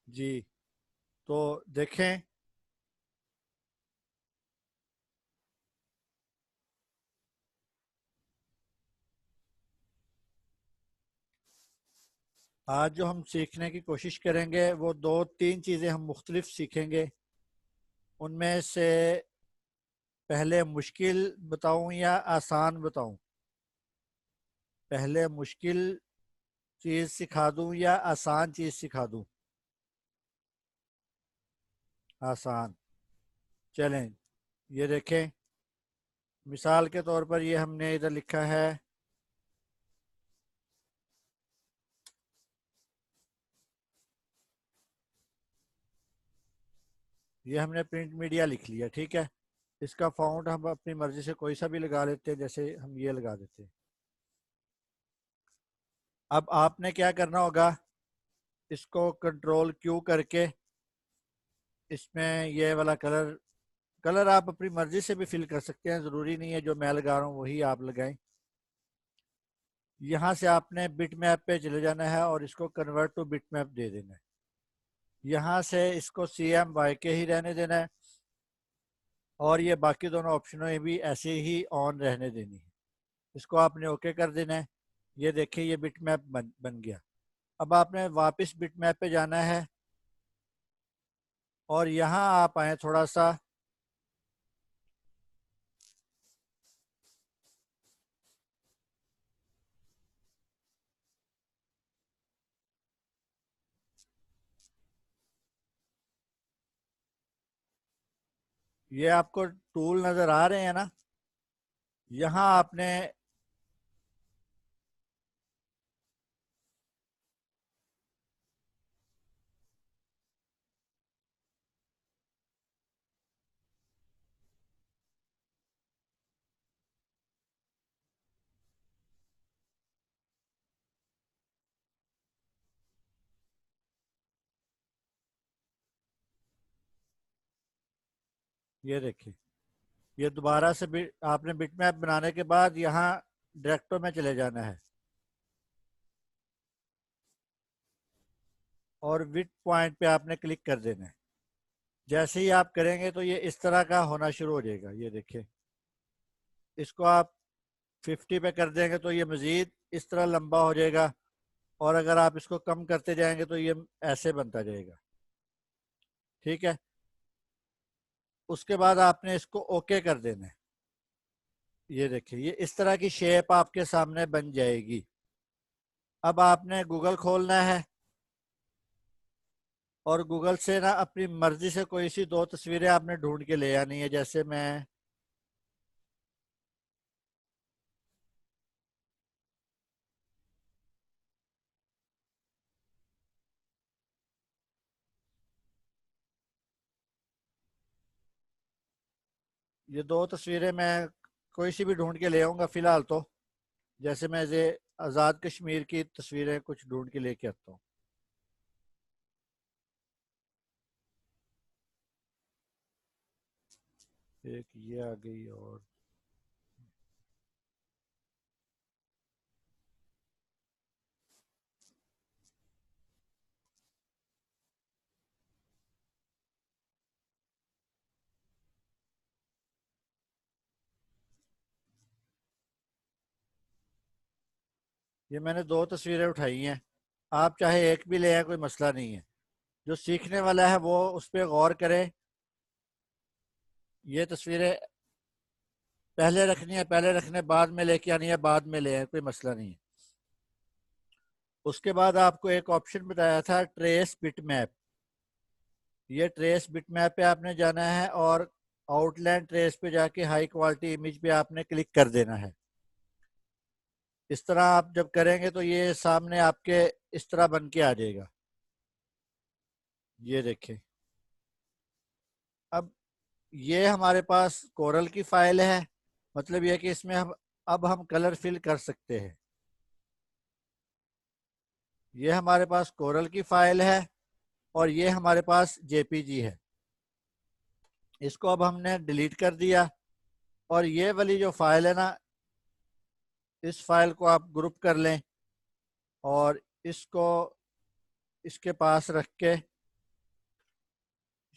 جی تو دیکھیں، آج جو ہم سیکھنے کی کوشش کریں گے وہ دو تین چیزیں ہم مختلف سیکھیں گے. ان میں سے پہلے مشکل بتاؤں یا آسان بتاؤں؟ پہلے مشکل چیز سکھا دوں یا آسان چیز سکھا دوں؟ آسان. چلیں یہ دیکھیں، مثال کے طور پر یہ ہم نے ادھر لکھا ہے یہ ہم نے پرنٹ میڈیا لکھ لیا. ٹھیک ہے، اس کا فونٹ ہم اپنی مرضی سے کوئی سا بھی لگا لیتے ہیں، جیسے ہم یہ لگا دیتے ہیں. اب آپ نے کیا کرنا ہوگا، اس کو کنٹرول کیو کر کے اس میں یہ والا کلر آپ اپنی مرضی سے بھی فل کر سکتے ہیں، ضروری نہیں ہے جو میں لگا رہا ہوں وہی آپ لگائیں. یہاں سے آپ نے بٹ میپ پہ چلے جانا ہے اور اس کو کنورٹ ٹو بٹ میپ دے دینا ہے. یہاں سے اس کو سی ایم وائی کے ہی رہنے دینا ہے اور یہ باقی دونوں آپشنوں بھی ایسے ہی آن رہنے دینی ہے. اس کو آپ نے اوکے کر دینا ہے. یہ دیکھیں یہ بٹ میپ بن گیا. اب آپ نے واپس بٹ میپ پہ جانا ہے اور یہاں آپ آئیں تھوڑا سا، یہ آپ کو ٹول نظر آ رہے ہیں نا، یہاں آپ نے یہ دیکھیں یہ دوبارہ سے آپ نے بٹ میپ بنانے کے بعد یہاں ڈائریکٹو میں چلے جانا ہے اور وٹ پوائنٹ پہ آپ نے کلک کر دینا ہے. جیسے ہی آپ کریں گے تو یہ اس طرح کا ہونا شروع ہو جائے گا. یہ دیکھیں اس کو آپ 50 پہ کر دیں گے تو یہ مزید اس طرح لمبا ہو جائے گا، اور اگر آپ اس کو کم کرتے جائیں گے تو یہ ایسے بنتا جائے گا. ٹھیک ہے، اس کے بعد آپ نے اس کو اوکے کر دینا ہے. یہ دیکھیں یہ اس طرح کی شیپ آپ کے سامنے بن جائے گی. اب آپ نے گوگل کھولنا ہے اور گوگل سے نا اپنی مرضی سے کوئی سی دو تصویریں آپ نے ڈھونڈ کے لے آنی ہے. جیسے میں یہ دو تصویریں میں کوئی سی بھی ڈھونڈ کے لے آؤں گا فی الحال تو. جیسے میں آزاد کشمیر کی تصویریں کچھ ڈھونڈ کے لے کے آتا ہوں. ایک یہ آ گئی اور یہ میں نے دو تصویریں اٹھائی ہیں. آپ چاہے ایک بھی لے آئیں کوئی مسئلہ نہیں ہے. جو سیکھنے والا ہے وہ اس پہ غور کرے. یہ تصویریں پہلے رکھنی ہے پہلے رکھنے، بعد میں لے کے آنی ہے بعد میں لے آئیں، کوئی مسئلہ نہیں ہے. اس کے بعد آپ کو ایک آپشن بتایا تھا ٹریس بٹ میپ. یہ ٹریس بٹ میپ پہ آپ نے جانا ہے اور آؤٹ لائن ٹریس پہ جا کے ہائی کوالٹی امیج پہ آپ نے کلک کر دینا ہے. اس طرح آپ جب کریں گے تو یہ سامنے آپ کے اس طرح بن کے آ جائے گا. یہ دیکھیں اب یہ ہمارے پاس کورل کی فائل ہے، مطلب یہ کہ اس میں اب ہم کلر فل کر سکتے ہیں. یہ ہمارے پاس کورل کی فائل ہے اور یہ ہمارے پاس جے پی جی ہے. اس کو اب ہم نے ڈیلیٹ کر دیا اور یہ والی جو فائل ہے نا، اس فائل کو آپ گروپ کر لیں اور اس کو اس کے پاس رکھ کے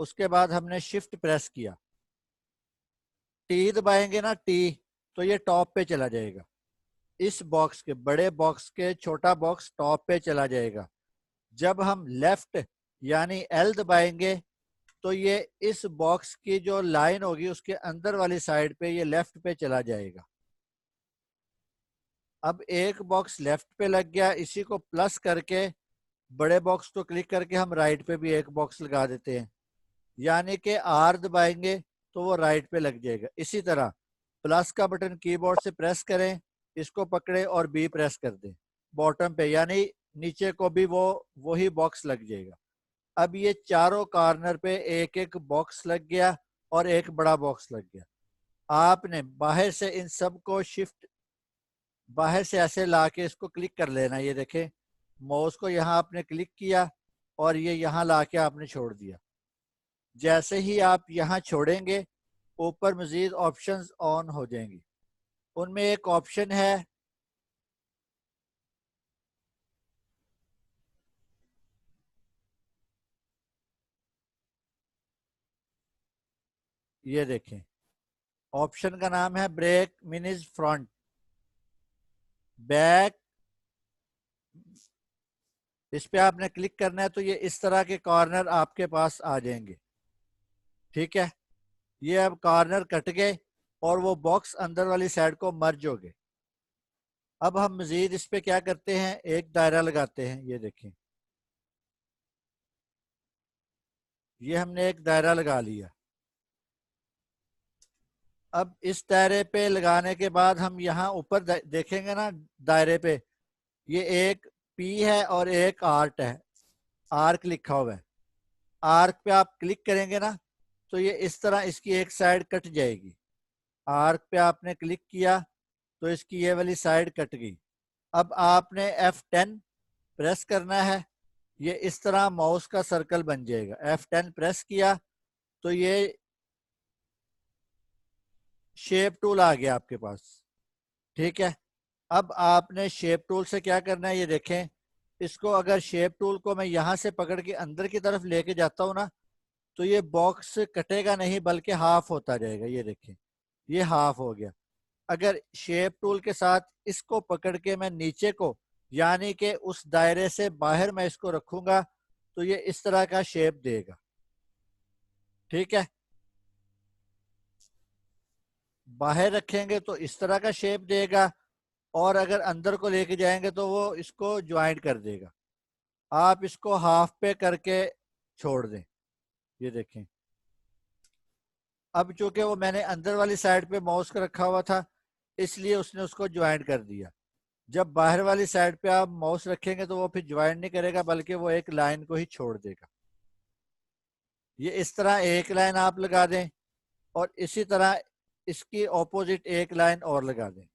اس کے بعد ہم نے شفٹ پریس کیا، ٹی دبائیں گے نا ٹی، تو یہ ٹاپ پہ چلا جائے گا، اس باکس کے بڑے باکس کے چھوٹا باکس ٹاپ پہ چلا جائے گا۔ جب ہم لیفٹ یعنی ایل دبائیں گے تو یہ اس باکس کی جو لائن ہوگی اس کے اندر والی سائڈ پہ یہ لیفٹ پہ چلا جائے گا۔ اب ایک باکس لیفٹ پہ لگ گیا، اسی کو پلس کر کے بڑے باکس کو کلک کر کے ہم رائٹ پہ بھی ایک باکس لگا دیتے ہیں، یعنی کہ آر دبائیں گے تو وہ رائٹ پہ لگ جائے گا۔ اسی طرح پلس کا بٹن کی بورڈ سے پریس کریں، اس کو پکڑے اور بی پریس کر دیں باٹم پہ، یعنی نیچے کو بھی وہی باکس لگ جائے گا۔ اب یہ چاروں کارنر پہ ایک ایک باکس لگ گیا اور ایک بڑا باکس لگ گیا۔ آپ نے باہر سے ان سب کو شفٹ باہر سے ایسے لا کے اس کو کلک کر لینا، یہ دیکھیں ماؤس کو یہاں آپ نے کلک کیا اور یہ یہاں لا کے آپ نے چھوڑ دیا۔ جیسے ہی آپ یہاں چھوڑیں گے اوپر مزید آپشنز آن ہو جائیں گی۔ ان میں ایک آپشن ہے یہ دیکھیں، آپشن کا نام ہے بریک منیز فرنٹ بیک، اس پہ آپ نے کلک کرنا ہے تو یہ اس طرح کے کارنر آپ کے پاس آ جائیں گے۔ ٹھیک ہے، یہ اب کارنر کٹ گئے اور وہ باکس اندر والی سائڈ کو مرج ہو گئے۔ اب ہم مزید اس پہ کیا کرتے ہیں، ایک دائرہ لگاتے ہیں، یہ دیکھیں یہ ہم نے ایک دائرہ لگا لیا۔ اب اس دائرے پہ لگانے کے بعد ہم یہاں اوپر دیکھیں گے نا دائرے پہ یہ ایک پی ہے اور ایک آرٹ ہے، آرک لکھا ہوا ہے۔ آرک پہ آپ کلک کریں گے نا تو یہ اس طرح اس کی ایک سائڈ کٹ جائے گی۔ آرک پہ آپ نے کلک کیا تو اس کی یہ والی سائڈ کٹ گئی۔ اب آپ نے F10 پریس کرنا ہے، یہ اس طرح ماؤس کا سرکل بن جائے گا۔ F10 پریس کیا تو یہ شیپ ٹول آ گیا آپ کے پاس۔ ٹھیک ہے، اب آپ نے شیپ ٹول سے کیا کرنا ہے، یہ دیکھیں اس کو اگر شیپ ٹول کو میں یہاں سے پکڑ کے اندر کی طرف لے کے جاتا ہوں نا تو یہ باکس کٹے گا نہیں بلکہ ہاف ہوتا جائے گا، یہ دیکھیں یہ ہاف ہو گیا۔ اگر شیپ ٹول کے ساتھ اس کو پکڑ کے میں نیچے کو یعنی کہ اس دائرے سے باہر میں اس کو رکھوں گا تو یہ اس طرح کا شیپ دے گا۔ ٹھیک ہے، باہر رکھیں گے تو اس طرح کا شیپ دے گا اور اگر اندر کو لے کے جائیں گے تو وہ اس کو جوائنٹ کر دے گا۔ آپ اس کو ہاف پہ کر کے چھوڑ دیں، یہ دیکھیں اب چونکہ وہ میں نے اندر والی سائڈ پہ ماؤس کا رکھا ہوا تھا اس لیے اس نے اس کو جوائنٹ کر دیا۔ جب باہر والی سائڈ پہ آپ ماؤس رکھیں گے تو وہ پھر جوائنٹ نہیں کرے گا بلکہ وہ ایک لائن کو ہی چھوڑ دے گا۔ یہ اس طرح ایک لائن آپ لگا دیں اور اسی طرح اس کی اپوزٹ ایک لائن اور لگا دیں۔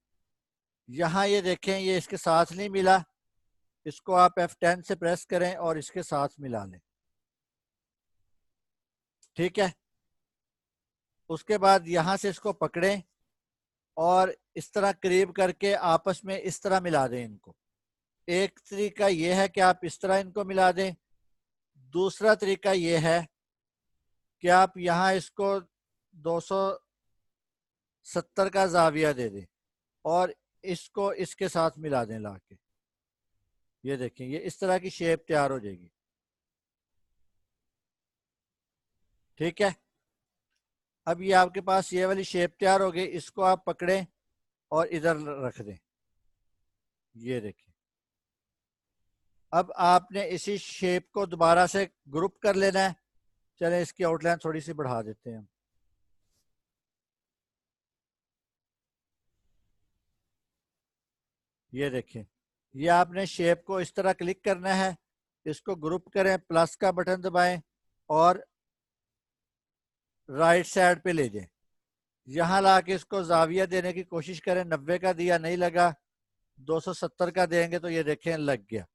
یہاں یہ دیکھیں یہ اس کے ساتھ نہیں ملا، اس کو آپ F10 سے پریس کریں اور اس کے ساتھ ملا لیں۔ ٹھیک ہے، اس کے بعد یہاں سے اس کو پکڑیں اور اس طرح قریب کر کے آپس میں اس طرح ملا دیں ان کو۔ ایک طریقہ یہ ہے کہ آپ اس طرح ان کو ملا دیں، دوسرا طریقہ یہ ہے کہ آپ یہاں اس کو 270 کا زاویہ دے دیں اور اس کو اس کے ساتھ ملا دیں لا کے، یہ دیکھیں یہ اس طرح کی شیپ تیار ہو جائے گی۔ ٹھیک ہے، اب یہ آپ کے پاس یہ والی شیپ تیار ہو گئی، اس کو آپ پکڑیں اور ادھر رکھ دیں، یہ دیکھیں اب آپ نے اسی شیپ کو دوبارہ سے گروپ کر لینا ہے۔ چلیں اس کی آؤٹ لائن تھوڑی سی بڑھا دیتے ہیں ہم، یہ دیکھیں یہ آپ نے شیپ کو اس طرح کلک کرنا ہے، اس کو گروپ کریں، پلس کا بٹن دبائیں اور رائٹ سائڈ پہ لے جائیں، یہاں لا کے اس کو زاویہ دینے کی کوشش کریں، 90 کا دیا نہیں لگا، 270 کا دیں گے تو یہ دیکھیں لگ گیا۔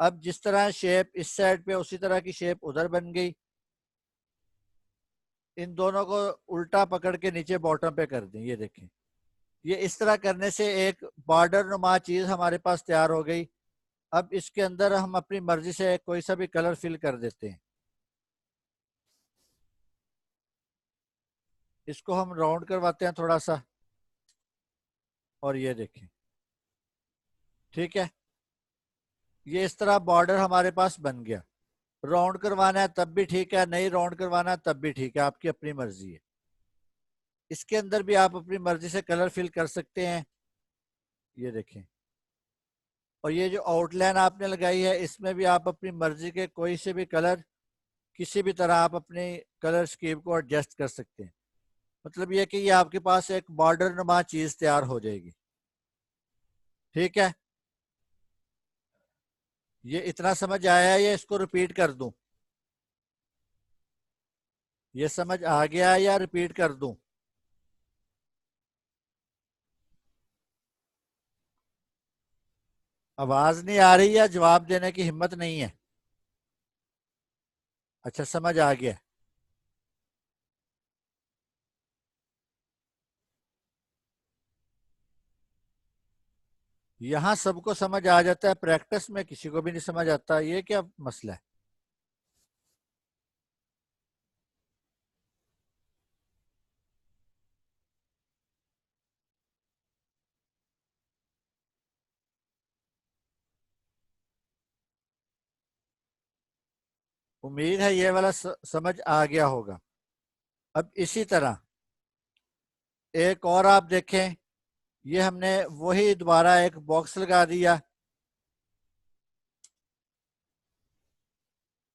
اب جس طرح شیپ اس سائڈ پہ اسی طرح کی شیپ ادھر بن گئی۔ ان دونوں کو الٹا پکڑ کے نیچے باٹم پہ کر دیں، یہ دیکھیں یہ اس طرح کرنے سے ایک بارڈر نما چیز ہمارے پاس تیار ہو گئی۔ اب اس کے اندر ہم اپنی مرضی سے کوئی سا بھی کلر فل کر دیتے ہیں۔ اس کو ہم راؤنڈ کرواتے ہیں تھوڑا سا، اور یہ دیکھیں ٹھیک ہے، یہ اس طرح بارڈر ہمارے پاس بن گیا. راؤنڈ کروانا ہے تب بھی ٹھیک ہے، نہیں راؤنڈ کروانا ہے تب بھی ٹھیک ہے، آپ کی اپنی مرضی ہے. اس کے اندر بھی آپ اپنی مرضی سے کلر فل کر سکتے ہیں. یہ دیکھیں، اور یہ جو آؤٹ لائن آپ نے لگائی ہے اس میں بھی آپ اپنی مرضی کے کوئی سے بھی کلر کسی بھی طرح آپ اپنے کلر اسکیم کو ایڈجسٹ کر سکتے ہیں. مطلب یہ کہ یہ آپ کے پاس ایک بارڈر نما چیز تیار ہو جائے گی. ٹھیک ہے، یہ اتنا سمجھ آیا ہے یا اس کو ریپیٹ کر دوں؟ یہ سمجھ آ گیا یا ریپیٹ کر دوں؟ آواز نہیں آ رہی یا جواب دینے کی ہمت نہیں ہے؟ اچھا سمجھ آ گیا. یہاں سب کو سمجھ آ جاتا ہے، پریکٹس میں کسی کو بھی نہیں سمجھ آتا، یہ کیا مسئلہ ہے؟ امید ہے یہ والا سمجھ آ گیا ہوگا. اب اسی طرح ایک اور آپ دیکھیں، یہ ہم نے وہی دوبارہ ایک باکس لگا دیا،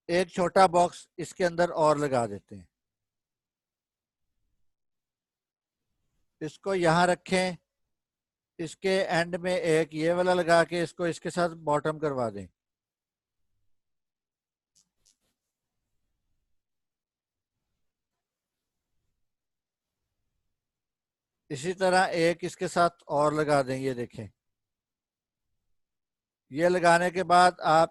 ایک چھوٹا باکس اس کے اندر اور لگا دیتے ہیں. اس کو یہاں رکھیں، اس کے اینڈ میں ایک یہ والا لگا کے اس کو اس کے ساتھ باٹم کروا دیں. اسی طرح ایک اس کے ساتھ اور لگا دیں. یہ دیکھیں، یہ لگانے کے بعد آپ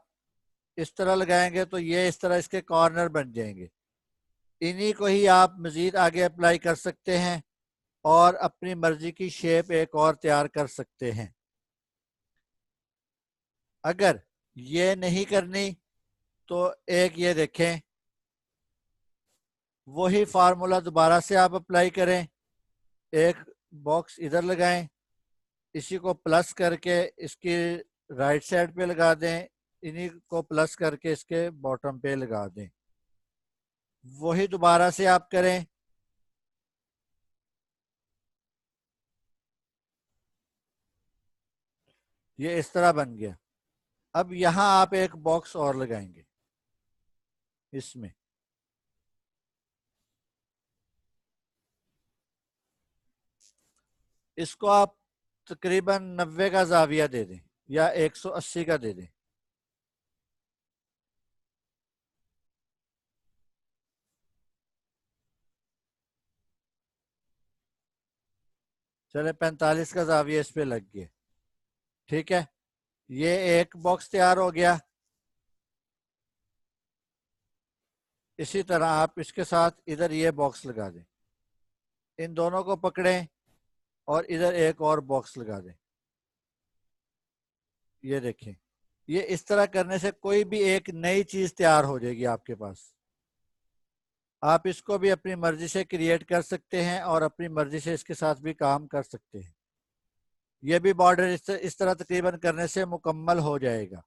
اس طرح لگائیں گے تو یہ اس طرح اس کے کارنر بن جائیں گے. انہی کو ہی آپ مزید آگے اپلائی کر سکتے ہیں اور اپنی مرضی کی شیپ ایک اور تیار کر سکتے ہیں. اگر یہ نہیں کرنی تو ایک یہ دیکھیں، وہی فارمولا دوبارہ سے آپ اپلائی کریں. ایک باکس ادھر لگائیں، اسی کو پلس کر کے اس کی رائٹ سائڈ پہ لگا دیں، انہی کو پلس کر کے اس کے باٹم پہ لگا دیں. وہی دوبارہ سے آپ کریں. یہ اس طرح بن گیا. اب یہاں آپ ایک باکس اور لگائیں گے اس میں. اس کو آپ تقریباً 90 کا زاویہ دے دیں یا 180 کا دے دیں. چلے 45 کا زاویہ اس پہ لگ گیا. ٹھیک ہے، یہ ایک باکس تیار ہو گیا. اسی طرح آپ اس کے ساتھ ادھر یہ باکس لگا دیں، ان دونوں کو پکڑیں اور ادھر ایک اور باکس لگا دیں. یہ دیکھیں، یہ اس طرح کرنے سے کوئی بھی ایک نئی چیز تیار ہو جائے گی آپ کے پاس. آپ اس کو بھی اپنی مرضی سے کریٹ کر سکتے ہیں اور اپنی مرضی سے اس کے ساتھ بھی کام کر سکتے ہیں. یہ بھی بارڈر اس طرح تقریباً کرنے سے مکمل ہو جائے گا.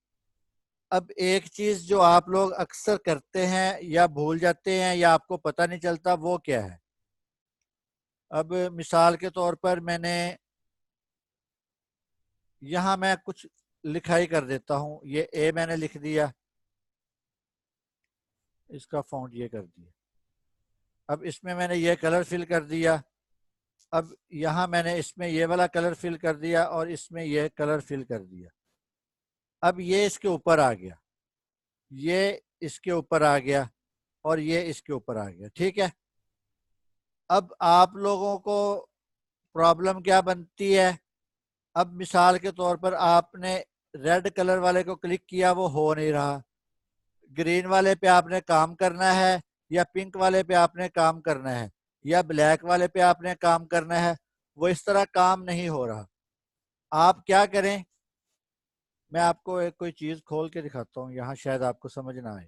اب ایک چیز جو آپ لوگ اکثر کرتے ہیں یا بھول جاتے ہیں یا آپ کو پتہ نہیں چلتا، وہ کیا ہے؟ اب مثال کے طور پر میں نے یہاں میں کچھ لکھائی کر دیتا ہوں. یہ اے میں نے لکھ دیا، اس کا فونٹ یہ کر دیا. اب اس میں نے یہ کلر فل کر دیا. اب یہاں میں نے اس میں یہ والا کلر فل کر دیا اور اس میں یہ کلر فل کر دیا. اب یہ اس کے اوپر آ گیا، یہ اس کے اوپر آ گیا اور یہ اس کے اوپر آ گیا. ٹھیک ہے، اب آپ لوگوں کو پرابلم کیا بنتی ہے؟ اب مثال کے طور پر آپ نے ریڈ کلر والے کو کلک کیا، وہ ہو نہیں رہا. گرین والے پہ آپ نے کام کرنا ہے یا پنک والے پہ آپ نے کام کرنا ہے یا بلیک والے پہ آپ نے کام کرنا ہے، وہ اس طرح کام نہیں ہو رہا. آپ کیا کریں؟ میں آپ کو ایک کوئی چیز کھول کے دکھاتا ہوں، یہاں شاید آپ کو سمجھ نہ آئے.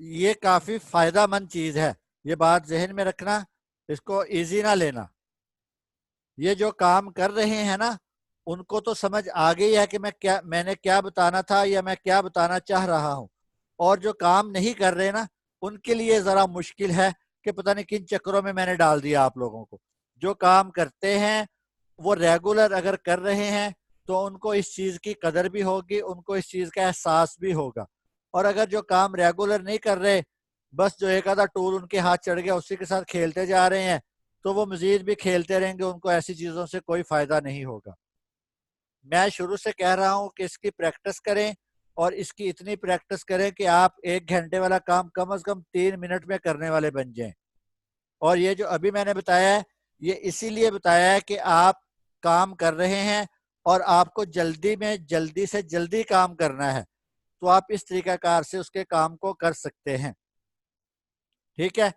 یہ کافی فائدہ مند چیز ہے، یہ بات ذہن میں رکھنا، اس کو ایزی نہ لینا۔ یہ جو کام کر رہے ہیں نا ان کو تو سمجھ آ گئی ہے کہ میں نے کیا بتانا تھا یا میں کیا بتانا چاہ رہا ہوں، اور جو کام نہیں کر رہے نا ان کے لیے ذرا مشکل ہے کہ پتہ نہیں کن چکروں میں نے ڈال دیا آپ لوگوں کو۔ جو کام کرتے ہیں وہ ریگولر اگر کر رہے ہیں تو ان کو اس چیز کی قدر بھی ہوگی، ان کو اس چیز کا احساس بھی ہوگا۔ اور اگر جو کام ریگولر نہیں کر رہے، بس جو ایک آدھا ٹول ان کے ہاتھ چڑھ گیا اسی کے ساتھ کھیلتے جا رہے ہیں، تو وہ مزید بھی کھیلتے رہیں گے، ان کو ایسی چیزوں سے کوئی فائدہ نہیں ہوگا۔ میں شروع سے کہہ رہا ہوں کہ اس کی پریکٹس کریں، اور اس کی اتنی پریکٹس کریں کہ آپ 1 گھنٹے والا کام کم از کم 3 منٹ میں کرنے والے بن جائیں۔ اور یہ جو ابھی میں نے بتایا ہے یہ اسی لیے بتایا ہے کہ آپ کام کر رہے ہیں اور آپ کو جلدی سے جلدی کام کرنا ہے، تو آپ اس طریقہ کار سے اس کے کام کو کر سکتے ہیں۔ ٹھیک ہے،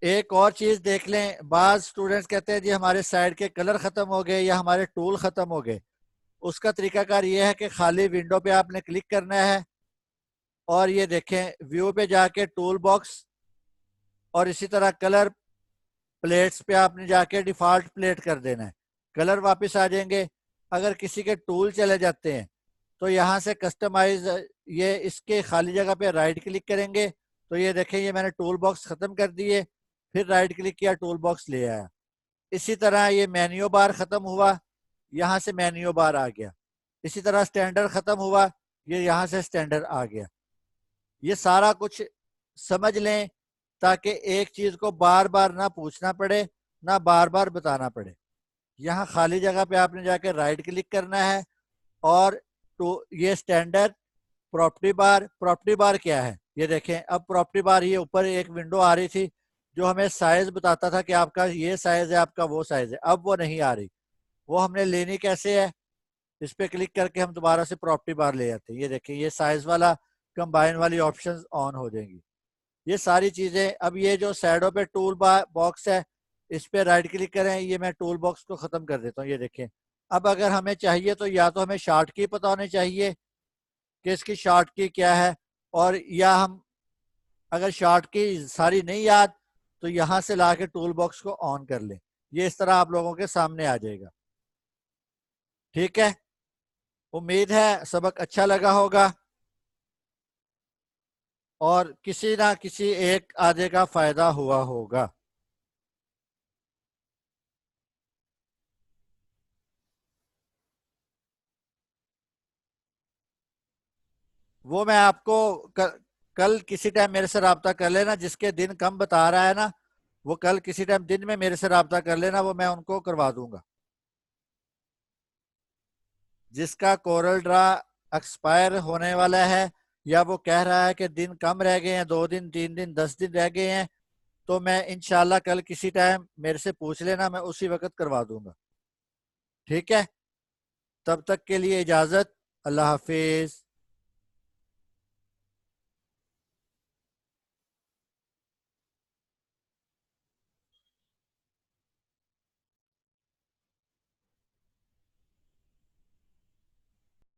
ایک اور چیز دیکھ لیں، بعض اسٹوڈنٹس کہتے ہیں جی ہمارے سائڈ کے کلر ختم ہو گئے یا ہمارے ٹول ختم ہو گئے۔ اس کا طریقہ کار یہ ہے کہ خالی ونڈو پہ آپ نے کلک کرنا ہے، اور یہ دیکھیں ویو پہ جا کے ٹول باکس، اور اسی طرح کلر پلیٹس پہ آپ نے جا کے ڈیفالٹ پلیٹ کر دینا ہے، کلر واپس آ جائیں گے۔ اگر کسی کے ٹول چلے جاتے ہیں تو یہاں سے کسٹمائز، یہ اس کے خالی جگہ پہ رائٹ کلک کریں گے تو یہ دیکھیں یہ میں نے ٹول باکس ختم کر دیے، پھر رائٹ کلک کیا ٹول باکس لے آیا۔ اسی طرح یہ مینیو بار ختم ہوا، یہاں سے مینیو بار آ گیا۔ اسی طرح سٹینڈرڈ ختم ہوا، یہ یہاں سے سٹینڈرڈ آ گیا۔ یہ سارا کچھ سمجھ لیں تاکہ ایک چیز کو بار بار نہ پوچھنا پڑے نہ بار بار بتانا پڑے۔ یہاں خالی جگہ پہ آپ نے جا کے رائٹ کلک کرنا ہے، اور یہ سٹینڈرڈ پراپرٹی بار کیا ہے یہ دیکھیں۔ اب پراپرٹی بار یہ اوپر ایک ونڈو آ رہی تھی جو ہمیں سائز بتاتا تھا کہ آپ کا یہ سائز ہے، آپ کا وہ سائز ہے، اب وہ نہیں آ رہی۔ وہ ہم نے لینی کیسے ہے؟ اس پہ کلک کر کے ہم دوبارہ سے پراپرٹی بار لے جاتے ہیں، یہ دیکھیں یہ سائز والا کمبائن والی آپشنز آن ہو جائیں گی۔ یہ ساری چیزیں، اب یہ جو سائڈوں پہ ٹول باکس ہے اس پہ رائٹ کلک کریں، یہ میں ٹول باکس کو ختم کر دیتا ہوں، یہ دیکھیں۔ اب اگر ہمیں چاہیے تو یا تو ہمیں شارٹ کی پتہ ہونی چاہیے کہ اس کی شارٹ کی کیا ہے، اور یا ہم اگر شارٹ کی ساری نہیں یاد تو یہاں سے لا کے ٹول باکس کو آن کر لیں۔ یہ اس طرح آپ لوگوں کے سامنے آ جائے گا۔ ٹھیک ہے، امید ہے سبق اچھا لگا ہوگا اور کسی نہ کسی ایک آدھے کا فائدہ ہوا ہوگا۔ وہ میں آپ کو کل کسی ٹائم میرے سے رابطہ کر لینا، جس کے دن کم بتا رہا ہے نا وہ کل کسی ٹائم دن میں میرے سے رابطہ کر لینا، وہ میں ان کو کروا دوں گا۔ جس کا کورل ڈرا ایکسپائر ہونے والا ہے یا وہ کہہ رہا ہے کہ دن کم رہ گئے ہیں، 2 دن 3 دن 10 دن رہ گئے ہیں، تو میں انشاءاللہ کل کسی ٹائم میرے سے پوچھ لینا، میں اسی وقت کروا دوں گا۔ ٹھیک ہے، تب تک کے لیے اجازت، اللہ حافظ۔